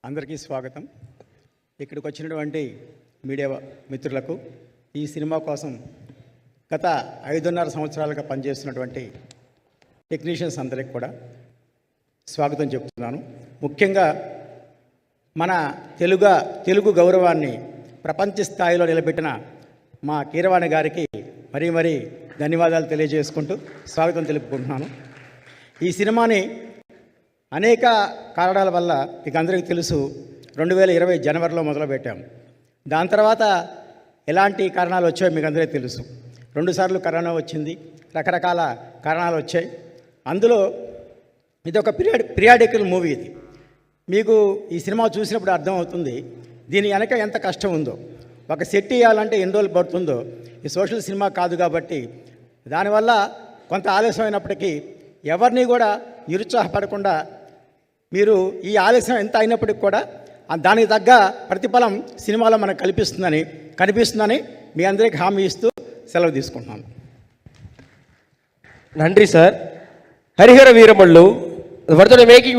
అందరికీ స్వాగతం. ఇక్కడికి వచ్చినటువంటి మీడియా మిత్రులకు, ఈ సినిమా కోసం గత 5.5 సంవత్సరాలుగా పనిచేస్తున్నటువంటి టెక్నీషియన్స్ అందరికి కూడా స్వాగతం చెప్తున్నాను. ముఖ్యంగా మన తెలుగు గౌరవాన్ని ప్రపంచ స్థాయిలో నిలబెట్టిన మా కీరవాణి గారికి మరీ ధన్యవాదాలు తెలియజేసుకుంటూ స్వాగతం తెలుపుకుంటున్నాను. ఈ సినిమాని అనేక కారణాల వల్ల మీకు అందరికీ తెలుసు 2020 జనవరిలో మొదలుపెట్టాం. దాని తర్వాత ఎలాంటి కారణాలు వచ్చాయో మీకు అందరికీ తెలుసు. 2 సార్లు కరోనా వచ్చింది, రకరకాల కారణాలు వచ్చాయి. అందులో ఇది ఒక పీరియాడికల్ మూవీ. ఇది మీకు ఈ సినిమా చూసినప్పుడు అర్థమవుతుంది దీని వెనక ఎంత కష్టం ఉందో. ఒక సెట్ ఇవ్వాలంటే ఎన్ని రోజులు పడుతుందో. ఈ సోషల్ సినిమా కాదు కాబట్టి దానివల్ల కొంత ఆలస్యం అయినప్పటికీ ఎవరిని కూడా నిరుత్సాహపడకుండా మీరు ఈ ఆలస్యం ఎంత అయినప్పటికి కూడా దానికి తగ్గ ప్రతిఫలం సినిమాలో మనకు కనిపిస్తుందని మీ అందరికీ హామీ ఇస్తూ సెలవు తీసుకుంటున్నాను. நன்றி சார். ஹரிஹர வீரமல்லு வருத்தோட மேக்கிங்